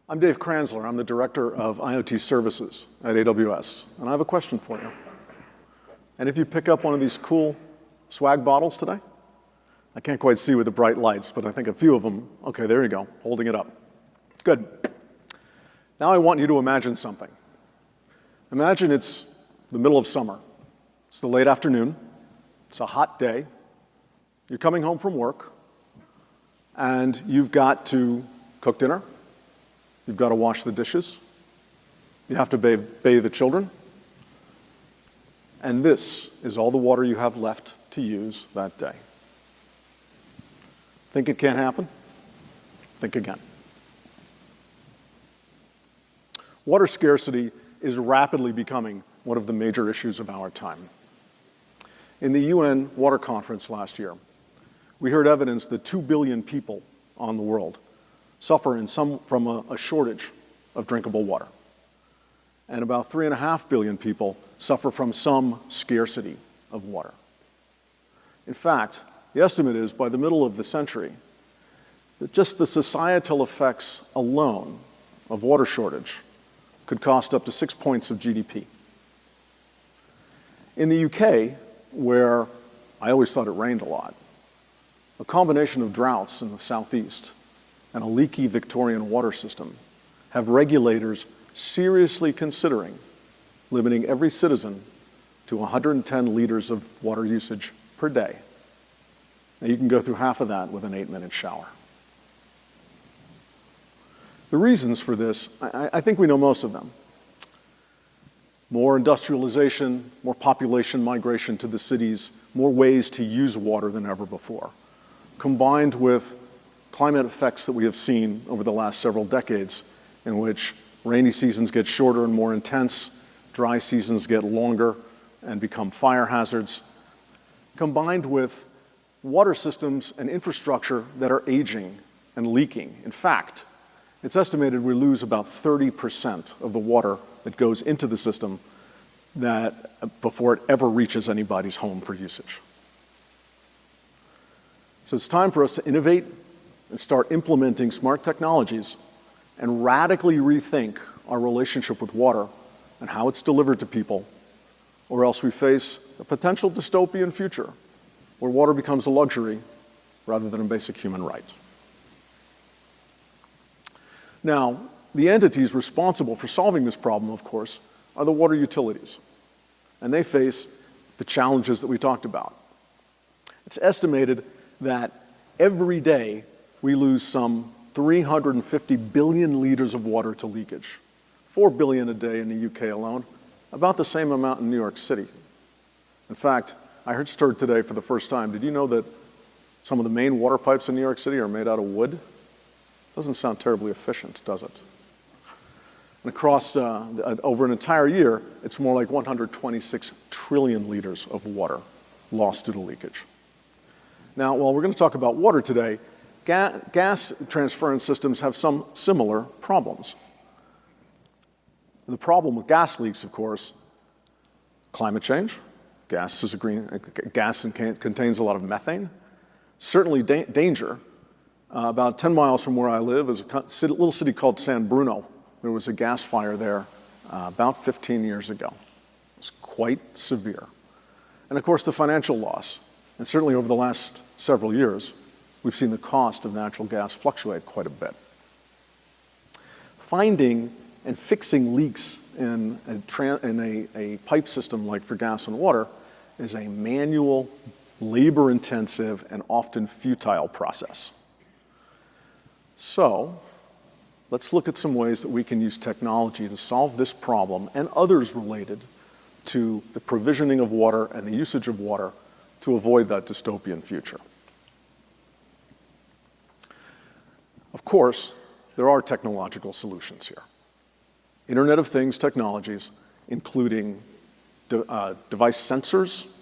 I'm Dave Kranzler. I'm the Director of IoT Services at AWS, and I have a question for you. And if you pick up one of these cool swag bottles today, I can't quite see with the bright lights, but I think a few of them, okay, there you go, holding it up. Good. Now I want you to imagine something. Imagine it's the middle of summer. It's the late afternoon. It's a hot day. You're coming home from work, and you've got to cook dinner. You've got to wash the dishes. You have to bathe the children. And this is all the water you have left to use that day. Think it can't happen? Think again. Water scarcity is rapidly becoming one of the major issues of our time. In the UN Water Conference last year, we heard evidence that 2 billion people on the world suffer from a shortage of drinkable water. And about 3.5 billion people suffer from some scarcity of water. In fact, the estimate is by the middle of the century that just the societal effects alone of water shortage could cost up to 6 points of GDP. In the UK, where I always thought it rained a lot, a combination of droughts in the southeast and a leaky Victorian water system have regulators seriously considering limiting every citizen to 110 liters of water usage per day. Now you can go through half of that with an 8-minute shower. The reasons for this, I think we know most of them. More industrialization, more population migration to the cities, more ways to use water than ever before, combined with climate effects that we have seen over the last several decades, in which rainy seasons get shorter and more intense, dry seasons get longer and become fire hazards, combined with water systems and infrastructure that are aging and leaking. In fact, it's estimated we lose about 30% of the water that goes into the system before it ever reaches anybody's home for usage. So it's time for us to innovate and start implementing smart technologies and radically rethink our relationship with water and how it's delivered to people, or else we face a potential dystopian future where water becomes a luxury rather than a basic human right. Now, the entities responsible for solving this problem, of course, are the water utilities, and they face the challenges that we talked about. It's estimated that every day we lose some 350 billion liters of water to leakage. 4 billion a day in the UK alone, about the same amount in New York City. In fact, I heard stirred today for the first time, did you know that some of the main water pipes in New York City are made out of wood? Doesn't sound terribly efficient, does it? And across, over an entire year, it's more like 126 trillion liters of water lost due to leakage. Now, while we're going to talk about water today, gas transference systems have some similar problems. The problem with gas leaks, of course, climate change. Gas contains a lot of methane. Certainly danger. About 10 miles from where I live is a little city called San Bruno. There was a gas fire there about 15 years ago. It was quite severe. And of course, the financial loss. And certainly over the last several years, we've seen the cost of natural gas fluctuate quite a bit. Finding and fixing leaks in a pipe system like for gas and water is a manual, labor-intensive, and often futile process. So, let's look at some ways that we can use technology to solve this problem and others related to the provisioning of water and the usage of water to avoid that dystopian future. Of course, there are technological solutions here. Internet of Things technologies, including device sensors,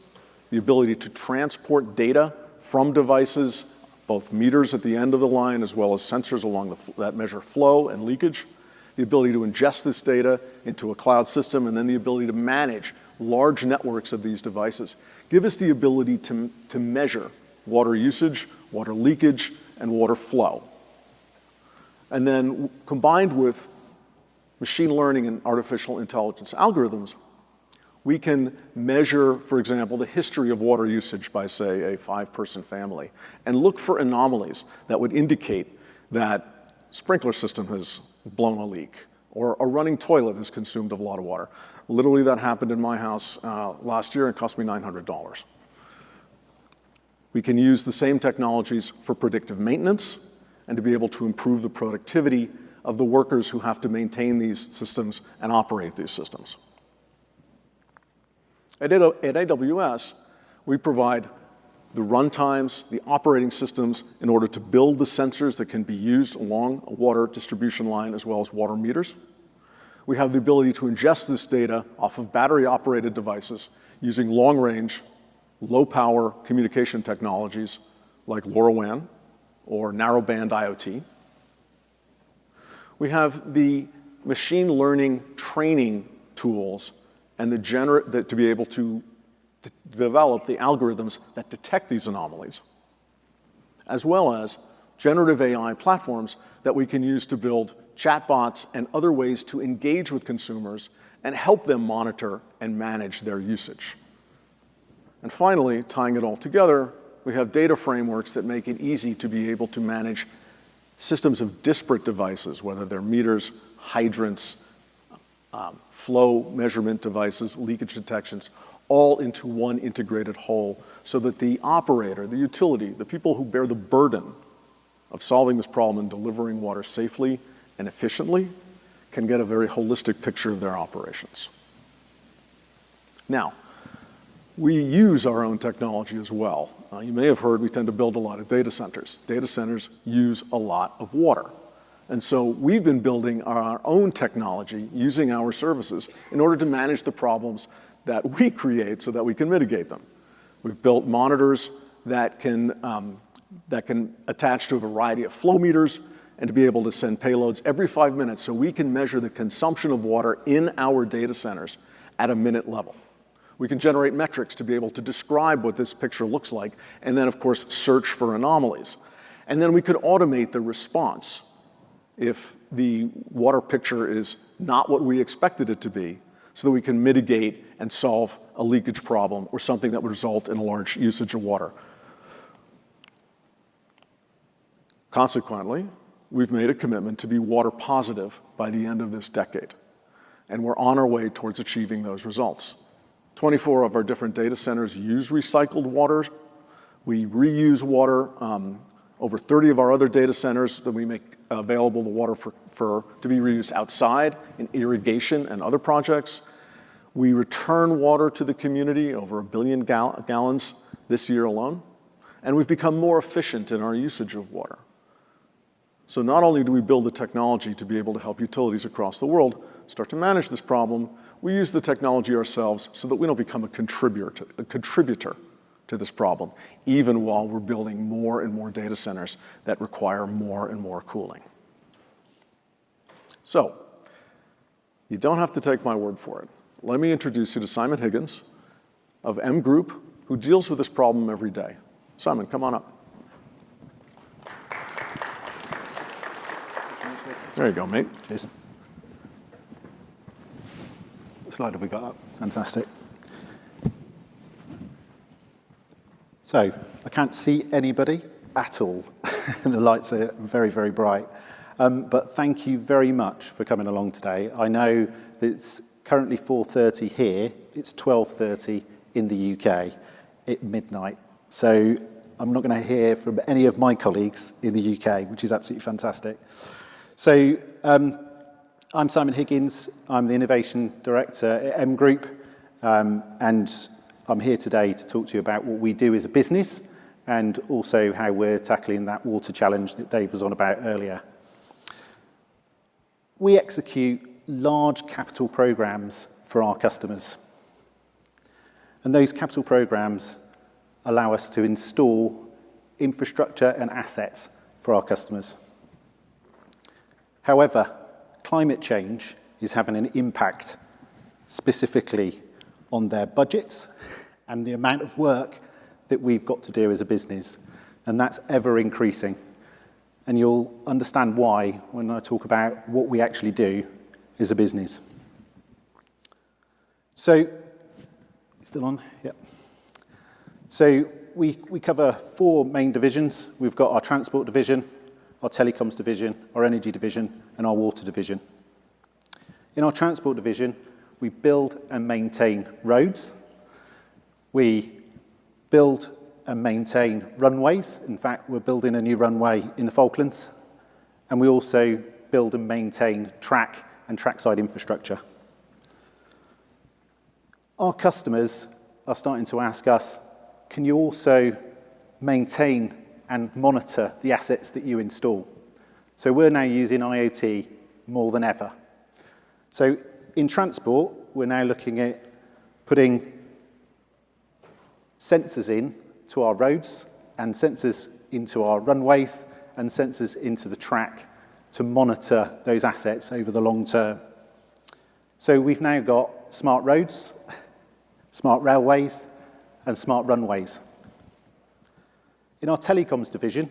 the ability to transport data from devices, both meters at the end of the line as well as sensors along that measure flow and leakage, the ability to ingest this data into a cloud system, and then the ability to manage large networks of these devices, give us the ability to measure water usage, water leakage, and water flow. And then combined with machine learning and artificial intelligence algorithms, we can measure, for example, the history of water usage by, say, a 5-person family, and look for anomalies that would indicate that sprinkler system has blown a leak, or a running toilet has consumed a lot of water. Literally, that happened in my house last year and cost me $900. We can use the same technologies for predictive maintenance and to be able to improve the productivity of the workers who have to maintain these systems and operate these systems. At AWS, we provide the runtimes, the operating systems in order to build the sensors that can be used along a water distribution line as well as water meters. We have the ability to ingest this data off of battery-operated devices using long-range, low-power communication technologies like LoRaWAN or narrowband IoT. We have the machine learning training tools and to be able to develop the algorithms that detect these anomalies, as well as generative AI platforms that we can use to build chatbots and other ways to engage with consumers and help them monitor and manage their usage. And finally, tying it all together, we have data frameworks that make it easy to be able to manage systems of disparate devices, whether they're meters, hydrants, flow measurement devices, leakage detections, all into one integrated whole so that the operator, the utility, the people who bear the burden of solving this problem and delivering water safely and efficiently can get a very holistic picture of their operations. Now, we use our own technology as well. You may have heard we tend to build a lot of data centers. Data centers use a lot of water. And so we've been building our own technology using our services in order to manage the problems that we create so that we can mitigate them. We've built monitors that can attach to a variety of flow meters and to be able to send payloads every 5 minutes so we can measure the consumption of water in our data centers at a minute level. We can generate metrics to be able to describe what this picture looks like, and then, of course, search for anomalies. And then we could automate the response if the water picture is not what we expected it to be, so that we can mitigate and solve a leakage problem or something that would result in a large usage of water. Consequently, we've made a commitment to be water positive by the end of this decade, and we're on our way towards achieving those results. 24 of our different data centers use recycled water. We reuse water. Over 30 of our other data centers that we make available the water to be reused outside in irrigation and other projects. We return water to the community, over 1 billion gallons this year alone. And we've become more efficient in our usage of water. So not only do we build the technology to be able to help utilities across the world start to manage this problem, we use the technology ourselves so that we don't become a contributor to this problem, even while we're building more and more data centers that require more and more cooling. So, you don't have to take my word for it. Let me introduce you to Simon Higgins of M Group, who deals with this problem every day. Simon, come on up. There you go, mate. Cheers. What slide have we got up? Fantastic. So, I can't see anybody at all. The lights are very, very bright. But thank you very much for coming along today. I know that it's currently 4:30 here. It's 12:30 in the UK at midnight. So I'm not going to hear from any of my colleagues in the UK, which is absolutely fantastic. So I'm Simon Higgins. I'm the Innovation Director at M Group. And I'm here today to talk to you about what we do as a business and also how we're tackling that water challenge that Dave was on about earlier. We execute large capital programs for our customers. And those capital programs allow us to install infrastructure and assets for our customers. However, climate change is having an impact specifically on their budgets and the amount of work that we've got to do as a business, and that's ever increasing. and you'll understand why when I talk about what we actually do as a business. So, still on? Yep. So we cover 4 main divisions. We've got our transport division, our telecoms division, our energy division, and our water division. In our transport division, we build and maintain roads. We build and maintain runways. In fact, we're building a new runway in the Falklands. And we also build and maintain track and trackside infrastructure. Our customers are starting to ask us, can you also maintain and monitor the assets that you install? So we're now using IoT more than ever. So in transport, we're now looking at putting sensors in to our roads and sensors into our runways and sensors into the track to monitor those assets over the long term. So we've now got smart roads, smart railways, and smart runways. In our telecoms division,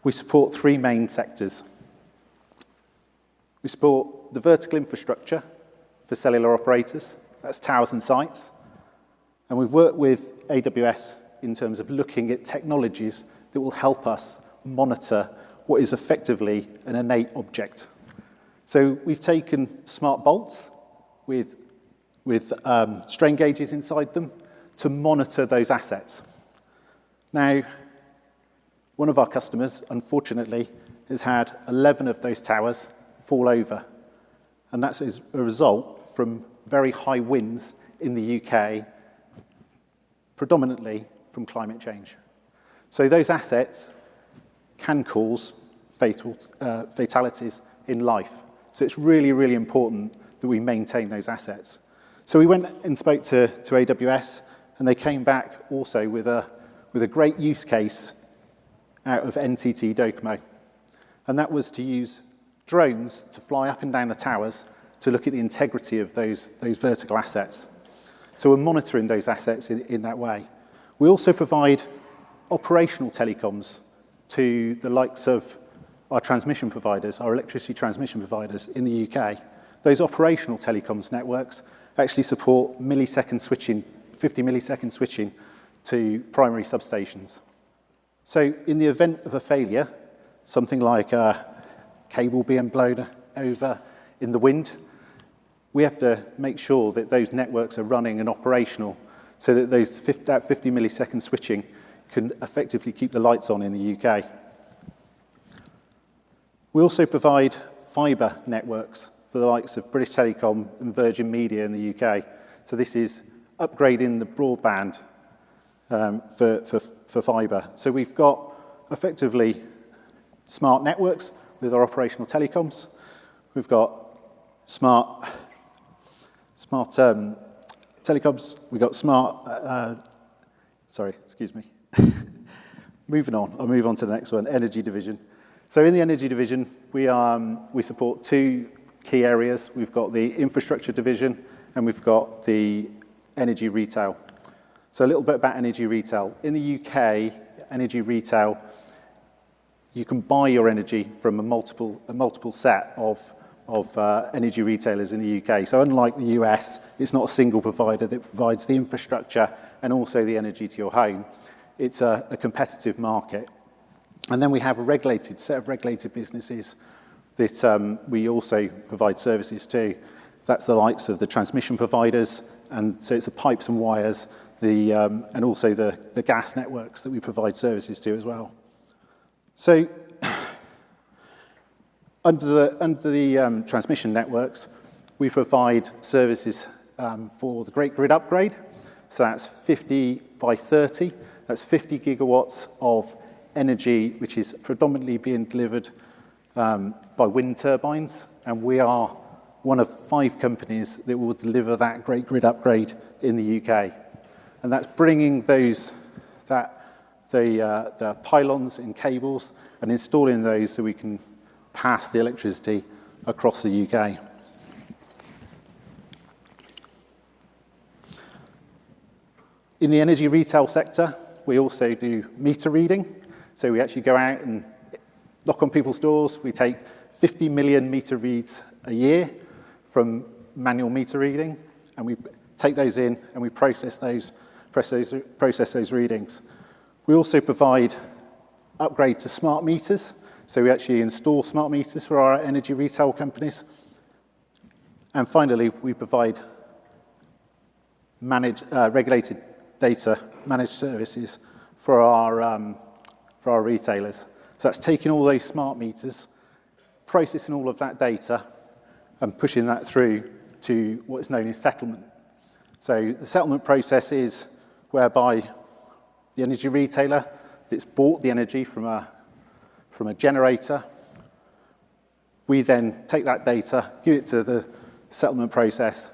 we support 3 main sectors. We support the vertical infrastructure for cellular operators, that's towers and sites. And we've worked with AWS in terms of looking at technologies that will help us monitor what is effectively an innate object. So we've taken smart bolts with strain gauges inside them to monitor those assets. Now, one of our customers, unfortunately, has had 11 of those towers fall over. And that's as a result from very high winds in the UK, predominantly from climate change. So those assets can cause fatalities in life. So it's really, really important that we maintain those assets. So we went and spoke to AWS, and they came back also with a great use case out of NTT Docomo. And that was to use drones to fly up and down the towers to look at the integrity of those vertical assets. So we're monitoring those assets in that way. We also provide operational telecoms to the likes of our transmission providers, our electricity transmission providers in the UK. Those operational telecoms networks actually support millisecond switching, 50 millisecond switching to primary substations. So in the event of a failure, something like a cable being blown over in the wind, we have to make sure that those networks are running and operational so that that 50 millisecond switching can effectively keep the lights on in the UK. We also provide fibre networks for the likes of British Telecom and Virgin Media in the UK. So this is upgrading the broadband for fibre. So we've got effectively smart networks with our operational telecoms. We've got smart telecoms. We've got smart, sorry, excuse me. Moving on, I'll move on to the next one, energy division. So in the energy division, we support 2 key areas. We've got the infrastructure division and we've got the energy retail. So a little bit about energy retail. In the UK, energy retail, you can buy your energy from a multiple set of energy retailers in the UK. So unlike the US, it's not a single provider that provides the infrastructure and also the energy to your home. It's a competitive market. And then we have a set of regulated businesses that we also provide services to. That's the likes of the transmission providers, and so it's the pipes and wires, and also the gas networks that we provide services to as well. So under the transmission networks, we provide services for the Great Grid Upgrade. So that's 50 by 30. That's 50 gigawatts of energy, which is predominantly being delivered by wind turbines. And we are one of 5 companies that will deliver that Great Grid Upgrade in the UK. And that's bringing the pylons and cables and installing those so we can pass the electricity across the UK. In the energy retail sector, we also do meter reading. So we actually go out and knock on people's doors. We take 50 million meter reads a year from manual meter reading, and we take those in and we process those readings. We also provide upgrades to smart meters. So we actually install smart meters for our energy retail companies. And finally, we provide regulated data managed services for our retailers. So that's taking all those smart meters, processing all of that data, and pushing that through to what is known as settlement. So the settlement process is whereby the energy retailer that's bought the energy from a generator, we then take that data, give it to the settlement process,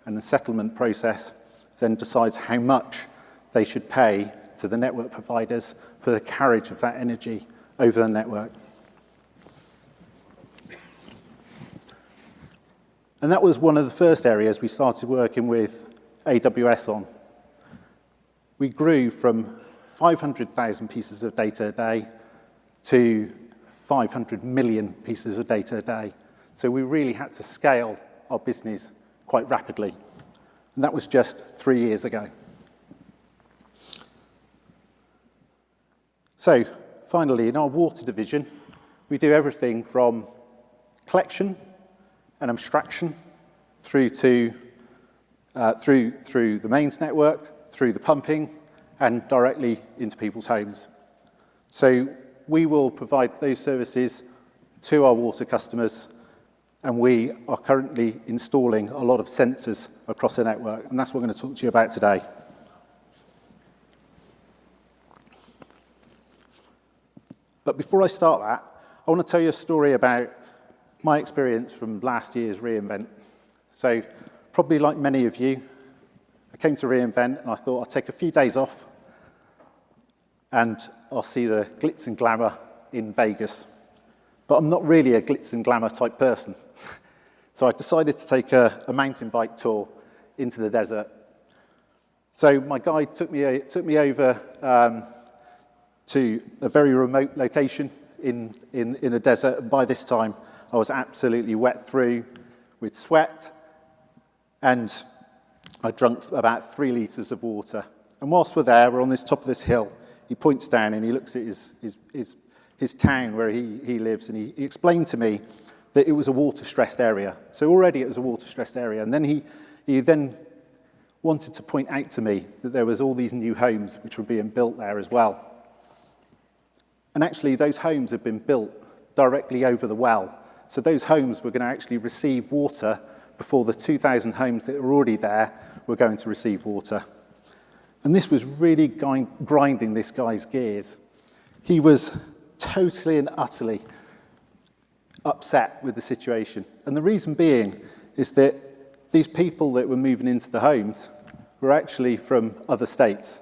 and the settlement process then decides how much they should pay to the network providers for the carriage of that energy over the network. And that was one of the first areas we started working with AWS on. We grew from 500,000 pieces of data a day to 500 million pieces of data a day. So we really had to scale our business quite rapidly. And that was just 3 years ago. So finally, in our water division, we do everything from collection and abstraction through to through the mains network, through the pumping, and directly into people's homes. So we will provide those services to our water customers, and we are currently installing a lot of sensors across the network, and that's what we're going to talk to you about today. But before I start that, I want to tell you a story about my experience from last year's reInvent. So probably like many of you, I came to reInvent and I thought I'd take a few days off and I'll see the glitz and glamour in Vegas. But I'm not really a glitz and glamour type person. So I decided to take a mountain bike tour into the desert. So my guide took me over to a very remote location in the desert. And by this time, I was absolutely wet through with sweat, and I drank about 3 litres of water. And whilst we're on this top of this hill, he points down and he looks at his town where he lives, and he explained to me that it was a water-stressed area. So already it was a water-stressed area. And then he then wanted to point out to me that there was all these new homes which were being built there as well. And actually, those homes had been built directly over the well. So those homes were going to actually receive water before the 2,000 homes that were already there were going to receive water. And this was really grinding this guy's gears. He was totally and utterly upset with the situation. And the reason being is that these people that were moving into the homes were actually from other states.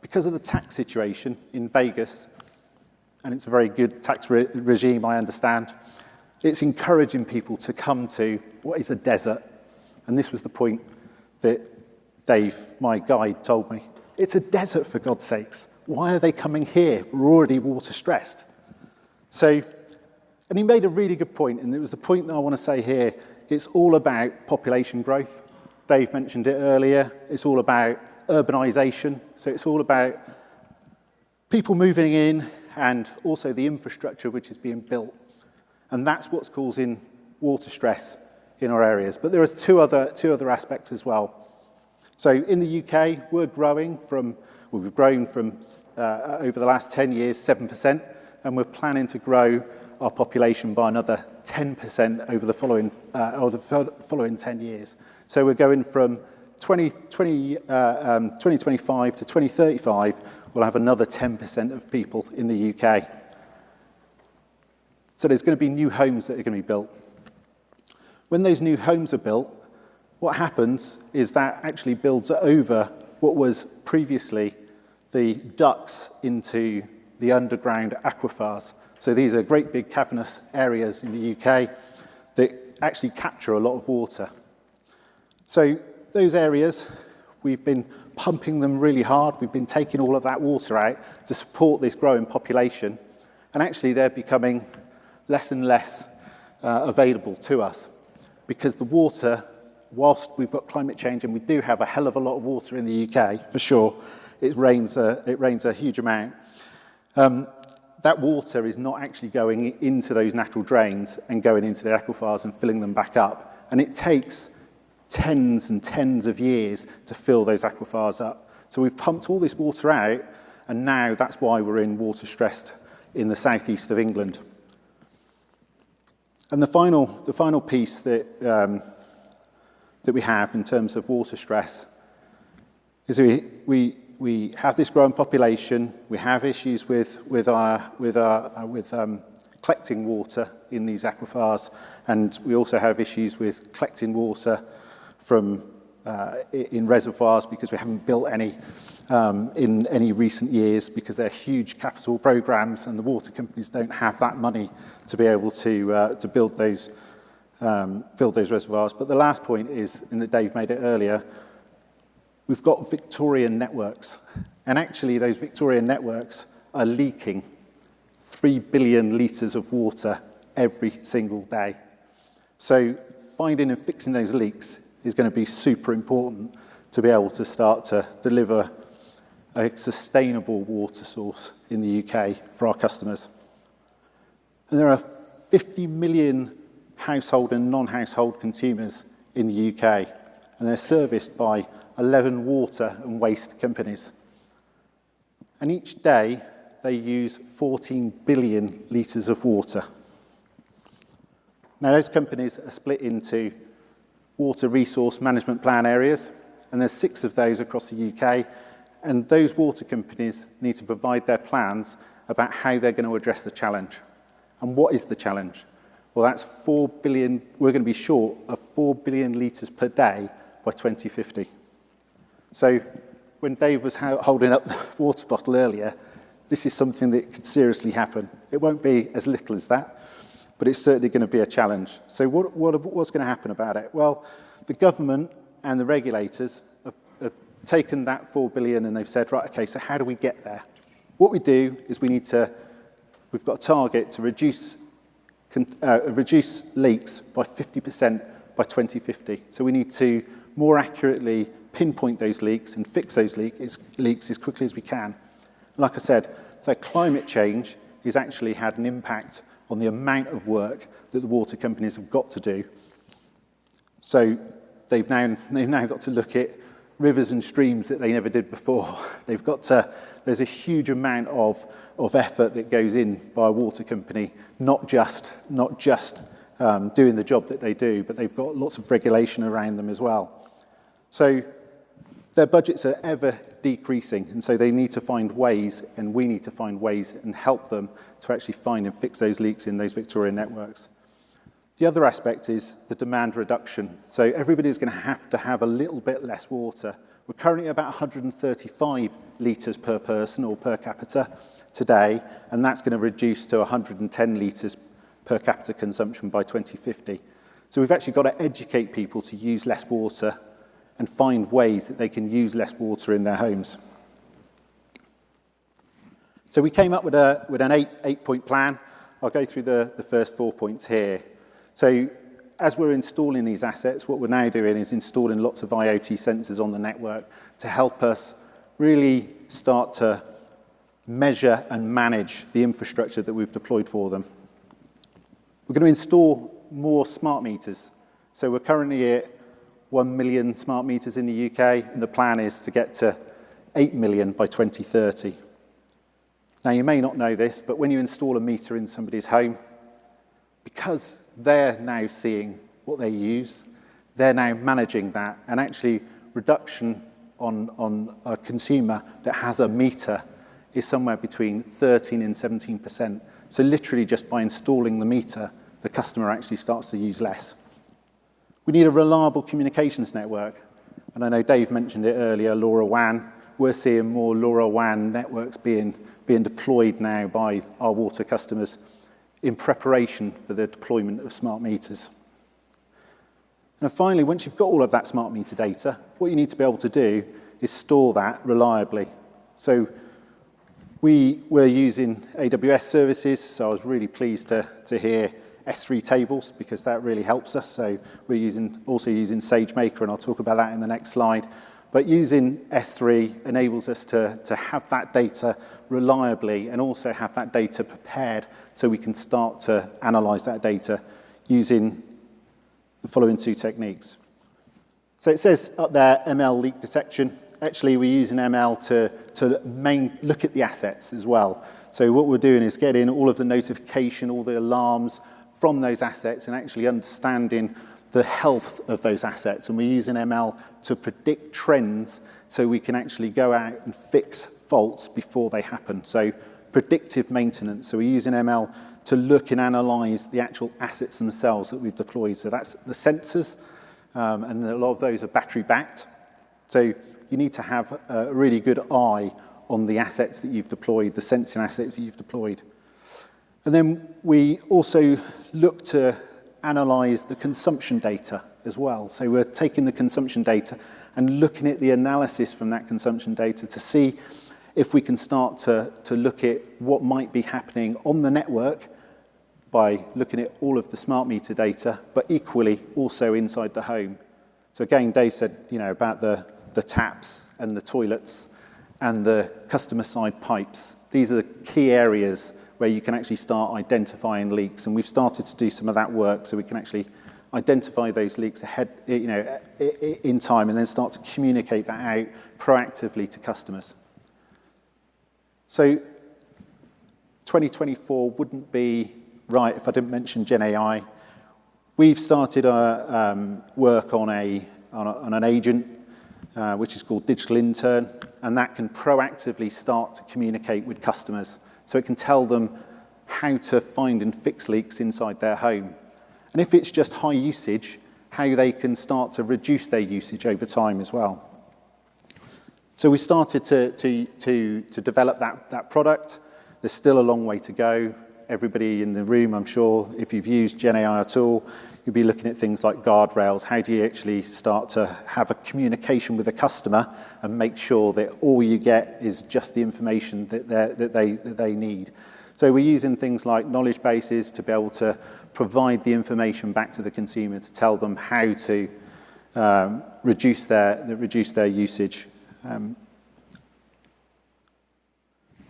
Because of the tax situation in Vegas, and it's a very good tax regime, I understand, it's encouraging people to come to what is a desert. And this was the point that Dave, my guide, told me. It's a desert, for God's sakes. Why are they coming here? We're already water stressed. So, and he made a really good point, and it was the point that I want to say here. It's all about population growth. Dave mentioned it earlier. It's all about urbanization. So it's all about people moving in and also the infrastructure which is being built. And that's what's causing water stress in our areas. But there are two other aspects as well. So in the UK, we've grown from over the last 10 years, 7%, and we're planning to grow our population by another 10% over the following 10 years. So we're going from 2025 to 2035, we'll have another 10% of people in the UK. So there's going to be new homes that are going to be built. When those new homes are built, what happens is that actually builds over what was previously the ducts into the underground aquifers. So these are great big cavernous areas in the UK that actually capture a lot of water. So those areas, we've been pumping them really hard. We've been taking all of that water out to support this growing population. And actually they're becoming less and less available to us, because the water, whilst we've got climate change and we do have a hell of a lot of water in the UK, for sure, it rains a huge amount, that water is not actually going into those natural drains and going into the aquifers and filling them back up. And it takes tens and tens of years to fill those aquifers up. So we've pumped all this water out, and now that's why we're in water stressed in the southeast of England. And the final piece that we have in terms of water stress is we have this growing population. We have issues with collecting water in these aquifers, and we also have issues with collecting water from in reservoirs, because we haven't built any in any recent years, because they're huge capital programs and the water companies don't have that money to be able to build those reservoirs. But the last point is, and that Dave made it earlier, we've got Victorian networks, and actually those Victorian networks are leaking 3 billion litres of water every single day. So finding and fixing those leaks is going to be super important to be able to start to deliver a sustainable water source in the UK for our customers. And there are 50 million household and non-household consumers in the UK, and they're serviced by 11 water and waste companies. And each day, they use 14 billion litres of water. Now, those companies are split into water resource management plan areas, and there's 6 of those across the UK, and those water companies need to provide their plans about how they're going to address the challenge. And what is the challenge? Well, that's 4 billion, we're going to be short of 4 billion litres per day by 2050. So when Dave was holding up the water bottle earlier, this is something that could seriously happen. It won't be as little as that, but it's certainly going to be a challenge. So what's going to happen about it? Well, the government and the regulators have taken that 4 billion and they've said, right, okay, so how do we get there? What we do is we've got a target to reduce leaks by 50% by 2050. So we need to more accurately pinpoint those leaks and fix those leaks as quickly as we can. Like I said, the climate change has actually had an impact on the amount of work that the water companies have got to do. So they've now got to look at rivers and streams that they never did before. There's a huge amount of effort that goes in by a water company, not just doing the job that they do, but they've got lots of regulation around them as well. So their budgets are ever decreasing, and so they need to find ways, and we need to find ways and help them to actually find and fix those leaks in those Victorian networks. The other aspect is the demand reduction. So everybody's going to have a little bit less water. We're currently about 135 litres per person or per capita today, and that's going to reduce to 110 litres per capita consumption by 2050. So we've actually got to educate people to use less water and find ways that they can use less water in their homes. So we came up with an eight-point plan. I'll go through the first 4 points here. So as we're installing these assets, what we're now doing is installing lots of IoT sensors on the network to help us really start to measure and manage the infrastructure that we've deployed for them. We're going to install more smart meters. So we're currently at 1 million smart meters in the UK, and the plan is to get to 8 million by 2030. Now, you may not know this, but when you install a meter in somebody's home, because they're now seeing what they use, they're now managing that, and actually reduction on a consumer that has a meter is somewhere between 13 and 17%. So literally just by installing the meter, the customer actually starts to use less. We need a reliable communications network, and I know Dave mentioned it earlier, LoRaWAN. We're seeing more LoRaWAN networks being deployed now by our water customers in preparation for the deployment of smart meters. And finally, once you've got all of that smart meter data, what you need to be able to do is store that reliably. So We were using AWS services, so I was really pleased to hear S3 tables because that really helps us. So we're also using SageMaker, and I'll talk about that in the next slide. But using S3 enables us to have that data reliably and also have that data prepared so we can start to analyze that data using the following two techniques. So it says up there, ML leak detection. Actually, we're using ML to look at the assets as well. So what we're doing is getting all of the notification, all the alarms from those assets and actually understanding the health of those assets. And we're using ML to predict trends so we can actually go out and fix faults before they happen. So predictive maintenance. So we're using ML to look and analyze the actual assets themselves that we've deployed. So that's the sensors, and a lot of those are battery backed. So you need to have a really good eye on the assets that you've deployed, the sensing assets that you've deployed. And then we also look to analyze the consumption data as well. So we're taking the consumption data and looking at the analysis from that consumption data to see if we can start to look at what might be happening on the network by looking at all of the smart meter data, but equally also inside the home. So again, Dave said, about the taps and the toilets and the customer side pipes. These are the key areas where you can actually start identifying leaks, and we've started to do some of that work so we can actually identify those leaks ahead, in time, and then start to communicate that out proactively to customers. So 2024 wouldn't be right if I didn't mention Gen AI. We've started work on an agent, which is called Digital Intern, and that can proactively start to communicate with customers. So it can tell them how to find and fix leaks inside their home. And if it's just high usage, how they can start to reduce their usage over time as well. So we started to develop that product. There's still a long way to go. Everybody in the room, I'm sure, if you've used Gen AI at all, you'll be looking at things like guardrails. How do you actually start to have a communication with a customer and make sure that all you get is just the information that they need? So we're using things like knowledge bases to be able to provide the information back to the consumer to tell them how to reduce their usage.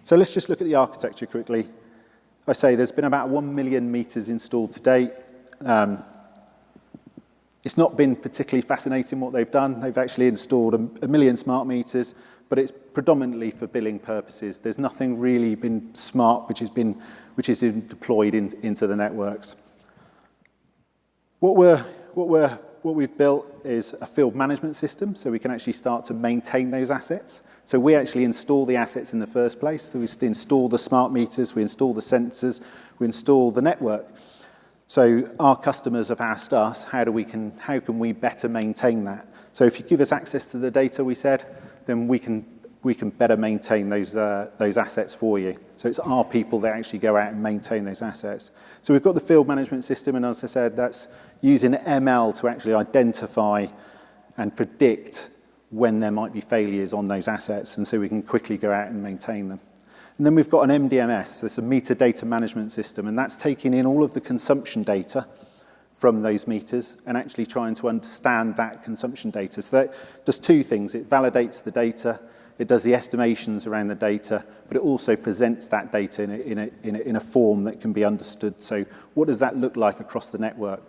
So let's just look at the architecture quickly. I say there's been about 1 million meters installed to date. It's not been particularly fascinating what they've done. They've actually installed a million smart meters, but it's predominantly for billing purposes. There's nothing really been smart which has been deployed into the networks. What we've built is a field management system, so we can actually start to maintain those assets. So we actually install the assets in the first place. So we install the smart meters, we install the sensors, we install the network. So our customers have asked us, how can we better maintain that? So if you give us access to the data, we said, then we can better maintain those assets for you. So it's our people that actually go out and maintain those assets. So we've got the field management system, and as I said, that's using ML to actually identify and predict when there might be failures on those assets, and so we can quickly go out and maintain them. And then we've got an MDMS, that's a meter data management system, and that's taking in all of the consumption data from those meters and actually trying to understand that consumption data. So that does two things. It validates the data, it does the estimations around the data, but it also presents that data in a form that can be understood. So what does that look like across the network?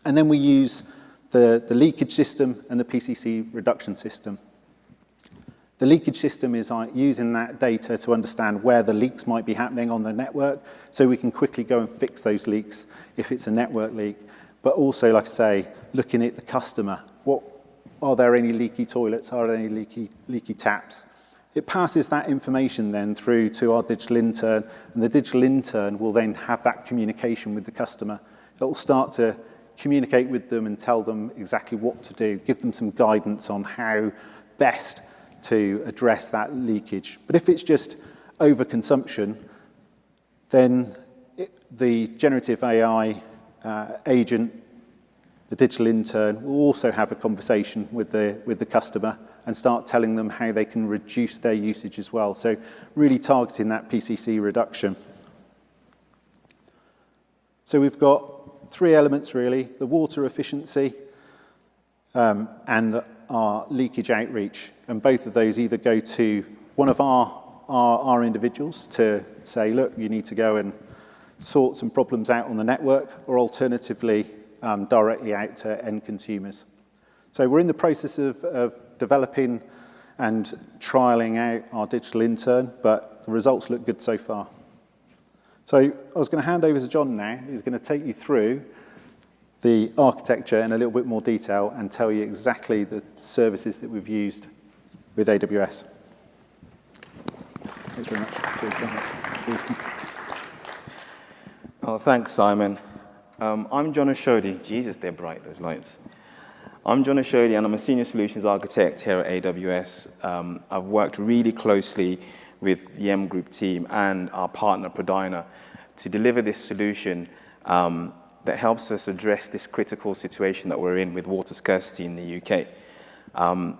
And then we use the leakage system and the PCC reduction system. The leakage system is using that data to understand where the leaks might be happening on the network, so we can quickly go and fix those leaks if it's a network leak. But also, like I say, looking at the customer. Are there any leaky toilets? Are there any leaky taps? It passes that information then through to our digital intern, and the digital intern will then have that communication with the customer. It will start to communicate with them and tell them exactly what to do, give them some guidance on how best to address that leakage. But if it's just overconsumption, then the generative AI agent, the digital intern, will also have a conversation with the customer and start telling them how they can reduce their usage as well. So really targeting that PCC reduction. So we've got three elements really: the water efficiency and our leakage outreach. And both of those either go to one of our individuals to say, look, you need to go and sort some problems out on the network, or alternatively, directly out to end consumers. So we're in the process of developing and trialing out our digital intern, but the results look good so far. So I was going to hand over to John now, who's going to take you through the architecture in a little bit more detail and tell you exactly the services that we've used with AWS. Thanks very much. Cheers, John. Awesome. Oh, thanks, Simon. I'm John Oshodi. Jesus, they're bright, those lights. I'm John Oshodi, and I'm a Senior Solutions Architect here at AWS. I've worked really closely with the M Group team and our partner, Prodina, to deliver this solution that helps us address this critical situation that we're in with water scarcity in the UK. And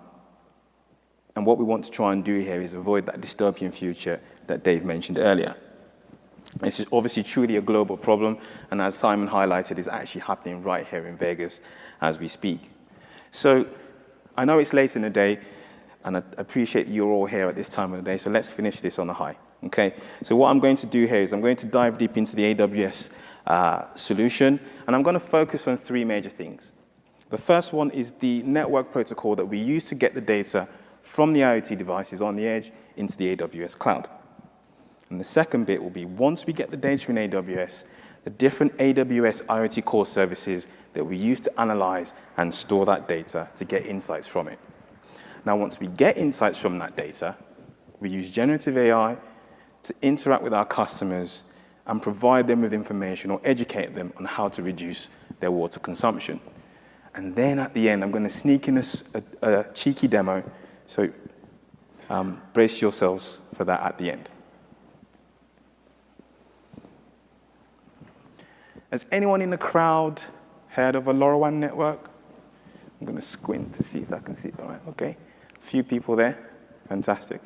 what we want to try and do here is avoid that dystopian future that Dave mentioned earlier. This is obviously truly a global problem, and as Simon highlighted, is actually happening right here in Vegas as we speak. So I know it's late in the day, and I appreciate you're all here at this time of the day, so let's finish this on a high, okay? So what I'm going to do here is I'm going to dive deep into the AWS solution, and I'm going to focus on three major things. The first one is the network protocol that we use to get the data from the IoT devices on the edge into the AWS cloud. And the second bit will be, once we get the data in AWS, the different AWS IoT core services that we use to analyze and store that data to get insights from it. Now, once we get insights from that data, we use generative AI to interact with our customers and provide them with information or educate them on how to reduce their water consumption. And then at the end, I'm going to sneak in a cheeky demo, so brace yourselves for that at the end. Has anyone in the crowd heard of a LoRaWAN network? I'm going to squint to see if I can see it. All right, okay. A few people there. Fantastic.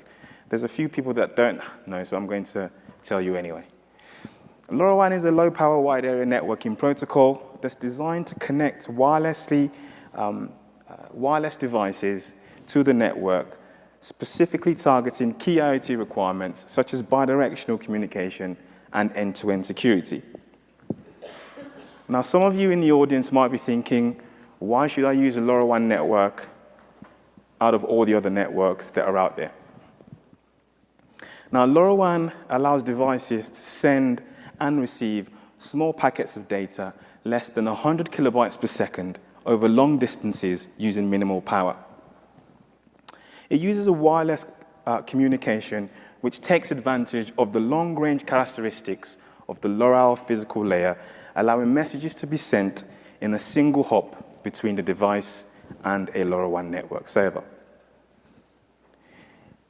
There's a few people that don't know, so I'm going to tell you anyway. LoRaWAN is a low-power wide area networking protocol that's designed to connect wireless devices to the network, specifically targeting key IoT requirements such as bidirectional communication and end-to-end security. Now, some of you in the audience might be thinking, why should I use a LoRaWAN network out of all the other networks that are out there? Now, LoRaWAN allows devices to send and receive small packets of data less than 100 kilobytes per second over long distances using minimal power. It uses a wireless communication which takes advantage of the long-range characteristics of the LoRaWAN physical layer, allowing messages to be sent in a single hop between the device and a LoRaWAN network server.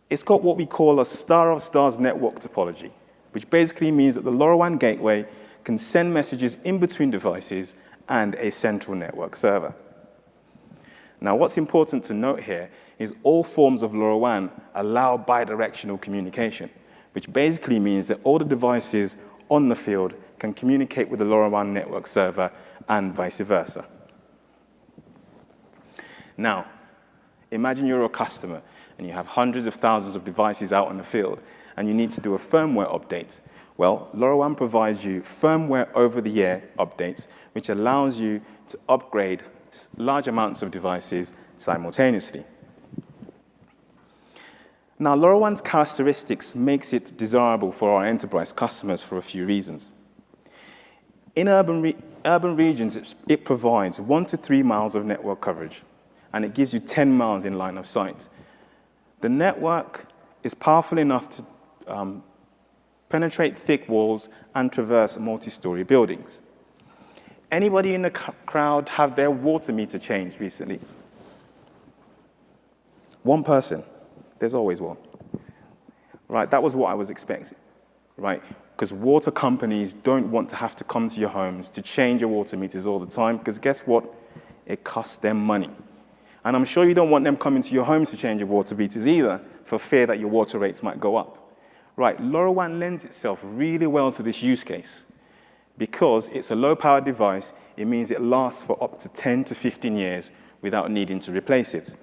It's got what we call a star of stars network topology, which basically means that the LoRaWAN gateway can send messages in between devices and a central network server. Now, what's important to note here is all forms of LoRaWAN allow bidirectional communication, which basically means that all the devices on the field can communicate with the LoRaWAN network server and vice versa. Now, imagine you're a customer and you have hundreds of thousands of devices out in the field and you need to do a firmware update. Well, LoRaWAN provides you firmware over-the-air updates, which allows you to upgrade large amounts of devices simultaneously. Now, LoRaWAN's characteristics makes it desirable for our enterprise customers for a few reasons. In urban regions, it provides 1 to 3 miles of network coverage, and it gives you 10 miles in line of sight. The network is powerful enough to penetrate thick walls and traverse multi-story buildings. Anybody in the crowd have their water meter changed recently? One person. There's always one. Right, that was what I was expecting, right? Because water companies don't want to have to come to your homes to change your water meters all the time, because guess what? It costs them money. And I'm sure you don't want them coming to your home to change your water meters either, for fear that your water rates might go up. Right, LoRaWAN lends itself really well to this use case. Because it's a low-power device, it means it lasts for up to 10 to 15 years without needing to replace it.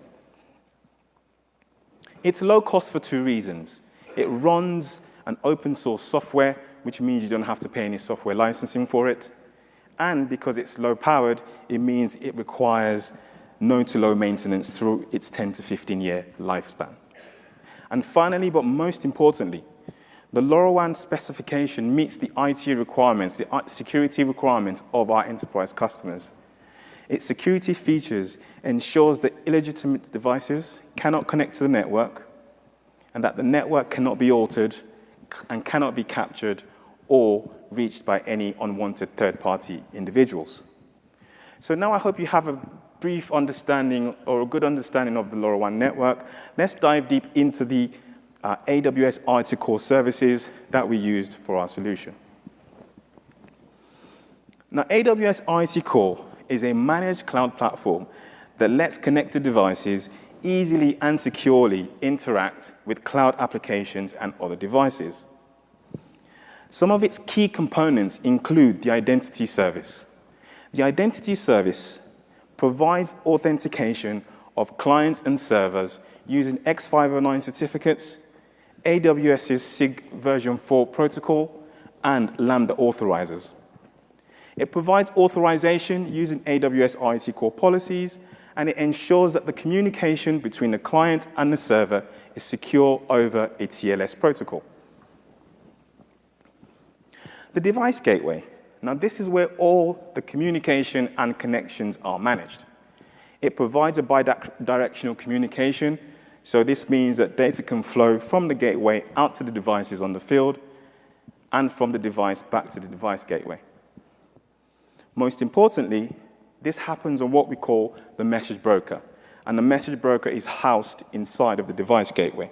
It's low cost for two reasons. It runs an open source software, which means you don't have to pay any software licensing for it. And because it's low powered, it means it requires no to low maintenance through its 10 to 15 year lifespan. And finally, but most importantly, the LoRaWAN specification meets the IT requirements, the security requirements of our enterprise customers. Its security features ensures that illegitimate devices cannot connect to the network, and that the network cannot be altered and cannot be captured or reached by any unwanted third-party individuals. So now I hope you have a brief understanding or a good understanding of the LoRaWAN network. Let's dive deep into the AWS IoT core services that we used for our solution. Now, AWS IoT core is a managed cloud platform that lets connected devices easily and securely interact with cloud applications and other devices. Some of its key components include the identity service. The identity service provides authentication of clients and servers using X509 certificates, AWS's SIG version 4 protocol, and Lambda authorizers. It provides authorization using AWS IoT core policies, and it ensures that the communication between the client and the server is secure over a TLS protocol. The device gateway. Now, this is where all the communication and connections are managed. It provides a bidirectional communication, so this means that data can flow from the gateway out to the devices on the field and from the device back to the device gateway. Most importantly, this happens on what we call the message broker, and the message broker is housed inside of the device gateway.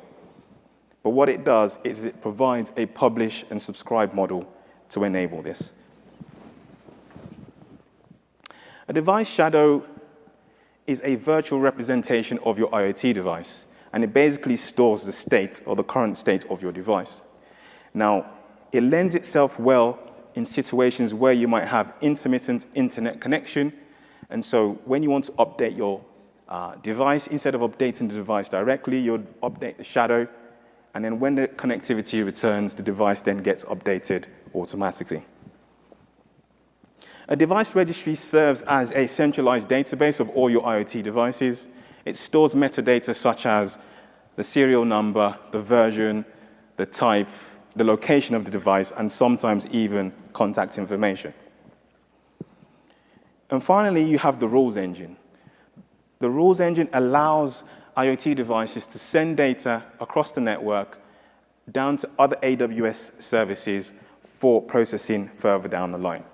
But what it does is it provides a publish and subscribe model to enable this. A device shadow is a virtual representation of your IoT device, and it basically stores the state or the current state of your device. Now, it lends itself well in situations where you might have intermittent internet connection, and so when you want to update your device, instead of updating the device directly, you'll update the shadow, and then when the connectivity returns, the device then gets updated automatically. A device registry serves as a centralized database of all your IoT devices. It stores metadata such as the serial number, the version, the type, the location of the device, and sometimes even contact information. And finally, you have the rules engine. The rules engine allows IoT devices to send data across the network down to other AWS services for processing further down the line.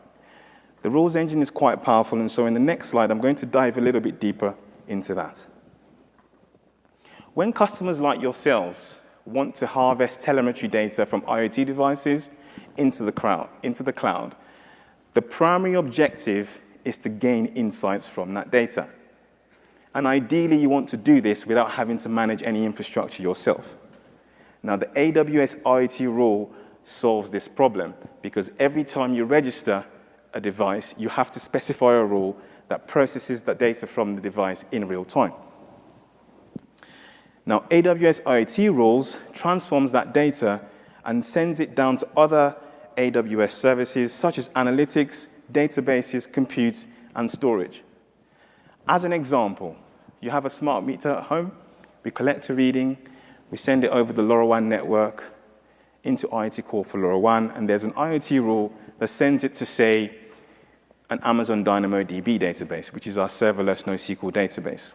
The rules engine is quite powerful, and so in the next slide, I'm going to dive a little bit deeper into that. When customers like yourselves want to harvest telemetry data from IoT devices into the cloud, the primary objective is to gain insights from that data. And ideally, you want to do this without having to manage any infrastructure yourself. Now, the AWS IoT rule solves this problem because every time you register a device, you have to specify a rule that processes the data from the device in real time. Now, AWS IoT rules transforms that data and sends it down to other AWS services such as analytics, databases, compute, and storage. As an example, you have a smart meter at home, we collect a reading, we send it over the LoRaWAN network into IoT core for LoRaWAN, and there's an IoT rule that sends it to, say, an Amazon DynamoDB database, which is our serverless NoSQL database.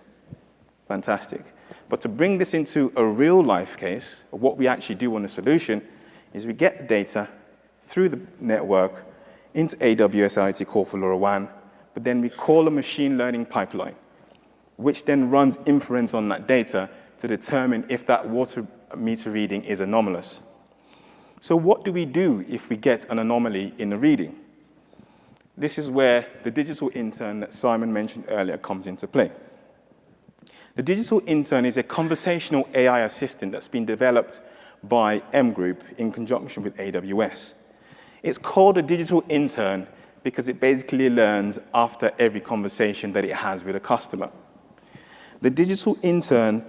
Fantastic. But to bring this into a real-life case, what we actually do on the solution is we get the data through the network into AWS IoT core for LoRaWAN, but then we call a machine learning pipeline, which then runs inference on that data to determine if that water meter reading is anomalous. So what do we do if we get an anomaly in the reading? This is where the digital intern that Simon mentioned earlier comes into play. The digital intern is a conversational AI assistant that's been developed by M Group in conjunction with AWS. It's called a digital intern because it basically learns after every conversation that it has with a customer. The digital intern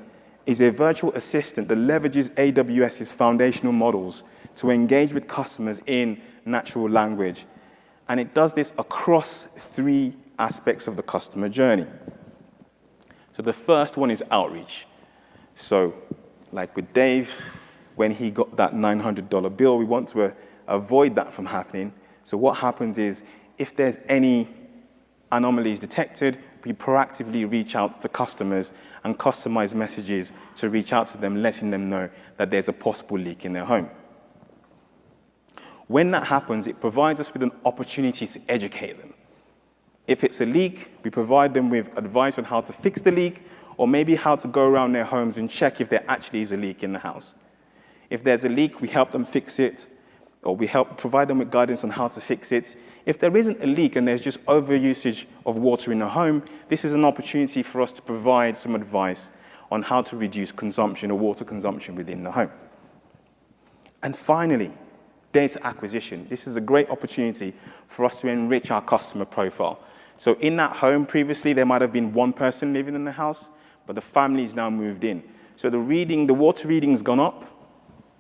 is a virtual assistant that leverages AWS's foundational models to engage with customers in natural language. And it does this across 3 aspects of the customer journey. So the first one is outreach. So like with Dave, when he got that $900 bill, we want to avoid that from happening. So what happens is, if there's any anomalies detected, we proactively reach out to customers and customize messages to reach out to them, letting them know that there's a possible leak in their home. When that happens, it provides us with an opportunity to educate them. If it's a leak, we provide them with advice on how to fix the leak, or maybe how to go around their homes and check if there actually is a leak in the house. If there's a leak, we help them fix it, or we help provide them with guidance on how to fix it. If there isn't a leak and there's just overusage of water in the home, this is an opportunity for us to provide some advice on how to reduce consumption or water consumption within the home. And finally, data acquisition. This is a great opportunity for us to enrich our customer profile. So in that home previously, there might have been one person living in the house, but the family's now moved in. So the water reading's gone up,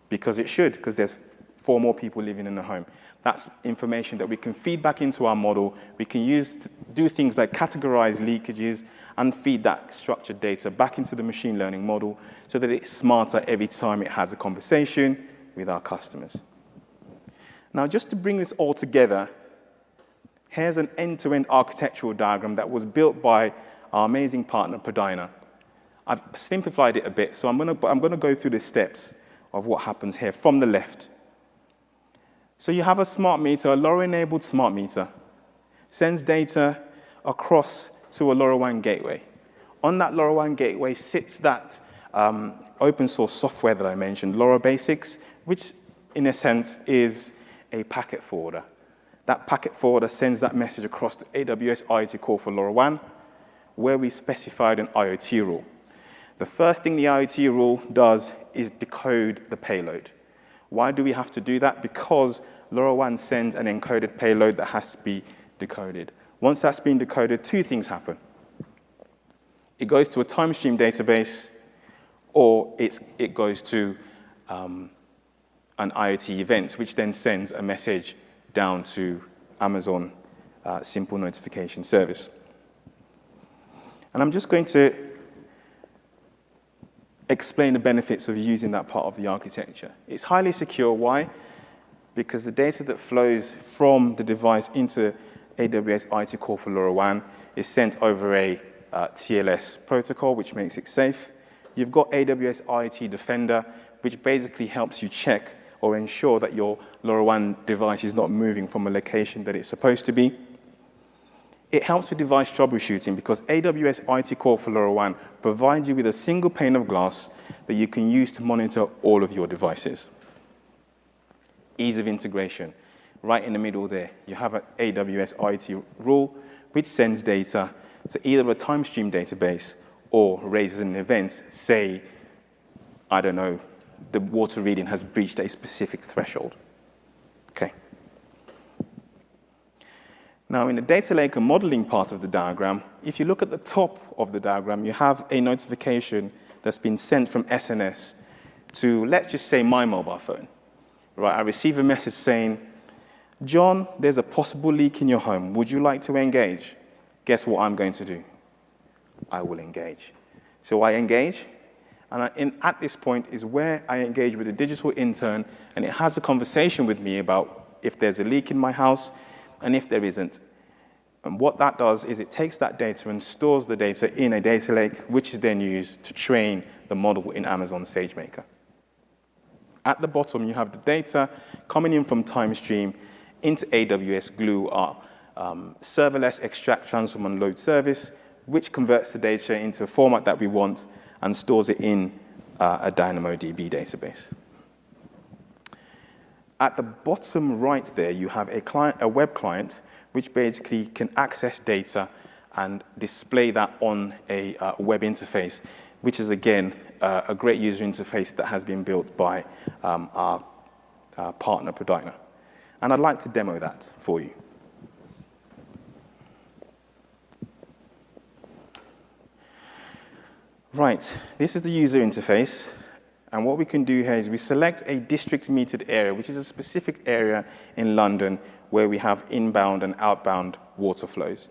because it should, because there's 4 more people living in the home. That's information that we can feed back into our model. We can use to do things like categorize leakages and feed that structured data back into the machine learning model so that it's smarter every time it has a conversation with our customers. Now, just to bring this all together, here's an end-to-end architectural diagram that was built by our amazing partner, Pradina. I've simplified it a bit, so I'm going to go through the steps of what happens here from the left. So you have a smart meter, a LoRa-enabled smart meter, sends data across to a LoRaWAN gateway. On that LoRaWAN gateway sits that open source software that I mentioned, LoRa Basics, which in a sense is a packet forwarder. That packet forwarder sends that message across to AWS IoT call for LoRaWAN, where we specified an IoT rule. The first thing the IoT rule does is decode the payload. Why do we have to do that? Because LoRaWAN sends an encoded payload that has to be decoded. Once that's been decoded, 2 things happen. It goes to a time stream database, or it goes to an IoT event, which then sends a message down to Amazon Simple Notification Service. And I'm just going to explain the benefits of using that part of the architecture. It's highly secure. Why? Because the data that flows from the device into AWS IoT Core for LoRaWAN is sent over a TLS protocol, which makes it safe. You've got AWS IoT Defender, which basically helps you check or ensure that your LoRaWAN device is not moving from a location that it's supposed to be. It helps with device troubleshooting because AWS IoT Core for LoRaWAN provides you with a single pane of glass that you can use to monitor all of your devices. Ease of integration. Right in the middle there, you have an AWS IoT rule, which sends data to either a time stream database or raises an event, say, I don't know, the water reading has breached a specific threshold. Okay. Now, in the data lake and modeling part of the diagram, if you look at the top of the diagram, you have a notification that's been sent from SNS to, let's just say, my mobile phone. Right, I receive a message saying, John, there's a possible leak in your home. Would you like to engage? Guess what I'm going to do? I will engage. So I engage, and at this point is where I engage with a digital intern, and it has a conversation with me about if there's a leak in my house, and if there isn't. And what that does is it takes that data and stores the data in a data lake, which is then used to train the model in Amazon SageMaker. At the bottom, you have the data coming in from TimeStream into AWS Glue, our serverless extract, transform, and load service, which converts the data into a format that we want and stores it in a DynamoDB database. At the bottom right there, you have a web client which basically can access data and display that on a web interface, which is, again, a great user interface that has been built by our partner, Prodina. And I'd like to demo that for you. Right, this is the user interface. And what we can do here is we select a district metered area, which is a specific area in London where we have inbound and outbound water flows.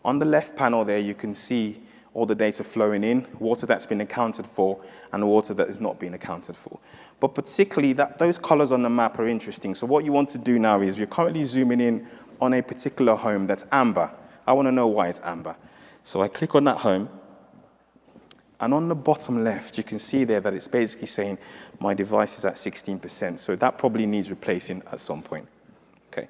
On the left panel there, you can see all the data flowing in, water that's been accounted for, and water that is not being accounted for. But particularly, those colors on the map are interesting. So what you want to do now is we're currently zooming in on a particular home that's amber. I want to know why it's amber. So I click on that home. And on the bottom left, you can see there that it's basically saying my device is at 16%. So that probably needs replacing at some point. Okay.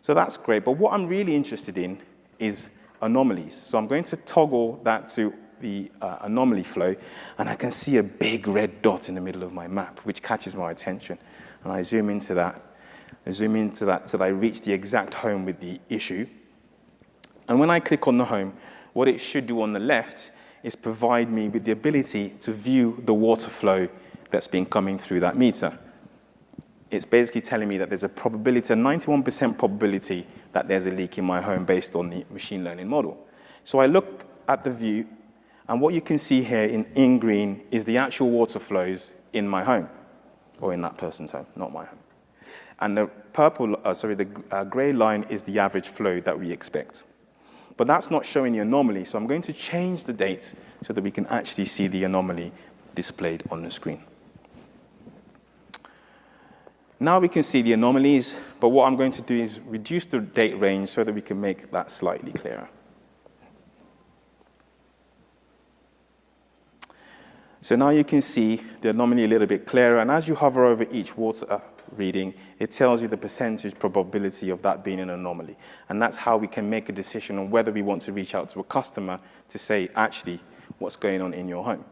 So that's great. But what I'm really interested in is anomalies. So I'm going to toggle that to the anomaly flow. And I can see a big red dot in the middle of my map, which catches my attention. And I zoom into that. I zoom into that till I reach the exact home with the issue. And when I click on the home, what it should do on the left is provide me with the ability to view the water flow that's been coming through that meter. It's basically telling me that there's a probability, a 91% probability that there's a leak in my home based on the machine learning model. So I look at the view, and what you can see here in green is the actual water flows in my home, or in that person's home, not my home. And the gray line is the average flow that we expect. But that's not showing the anomaly, so I'm going to change the date so that we can actually see the anomaly displayed on the screen. Now we can see the anomalies, but what I'm going to do is reduce the date range so that we can make that slightly clearer. So now you can see the anomaly a little bit clearer, and as you hover over each water reading, it tells you the percentage probability of that being an anomaly. And that's how we can make a decision on whether we want to reach out to a customer to say, actually, what's going on in your home.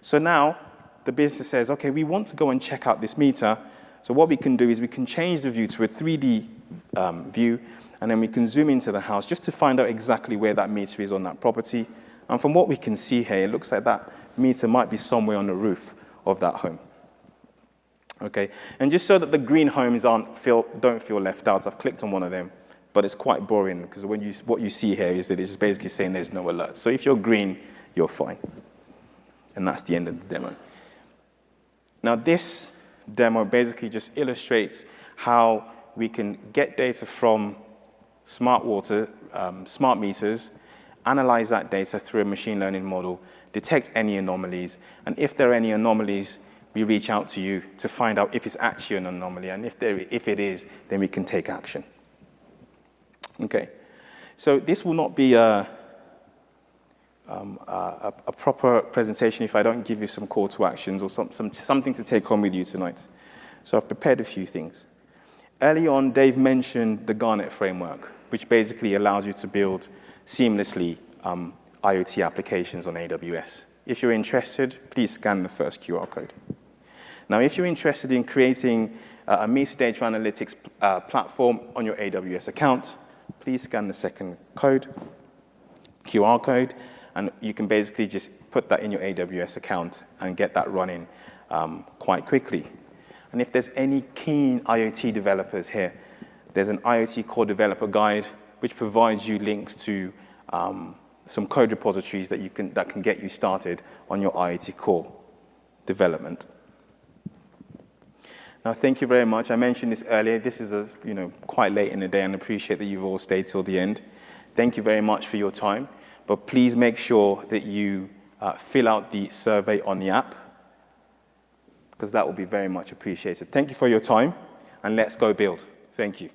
So now the business says, okay, we want to go and check out this meter. So what we can do is we can change the view to a 3D view, and then we can zoom into the house just to find out exactly where that meter is on that property. And from what we can see here, it looks like that meter might be somewhere on the roof of that home. Okay, and just so that the green homes don't feel left out, I've clicked on one of them, but it's quite boring because what you see here is that it's basically saying there's no alert. So if you're green, you're fine. And that's the end of the demo. Now this demo basically just illustrates how we can get data from smart meters, analyze that data through a machine learning model, detect any anomalies, and if there are any anomalies, we reach out to you to find out if it's actually an anomaly, and if it is, then we can take action. Okay, so this will not be a proper presentation if I don't give you some call to actions or something to take home with you tonight. So I've prepared a few things. Early on, Dave mentioned the Garnet framework, which basically allows you to build seamlessly IoT applications on AWS. If you're interested, please scan the first QR code. Now, if you're interested in creating a meter data analytics platform on your AWS account, please scan the second QR code, and you can basically just put that in your AWS account and get that running quite quickly. And if there's any keen IoT developers here, there's an IoT core developer guide which provides you links to some code repositories that can get you started on your IoT core development. Now, thank you very much. I mentioned this earlier. This is quite late in the day, and I appreciate that you've all stayed till the end. Thank you very much for your time. But please make sure that you fill out the survey on the app, because that will be very much appreciated. Thank you for your time, and let's go build. Thank you.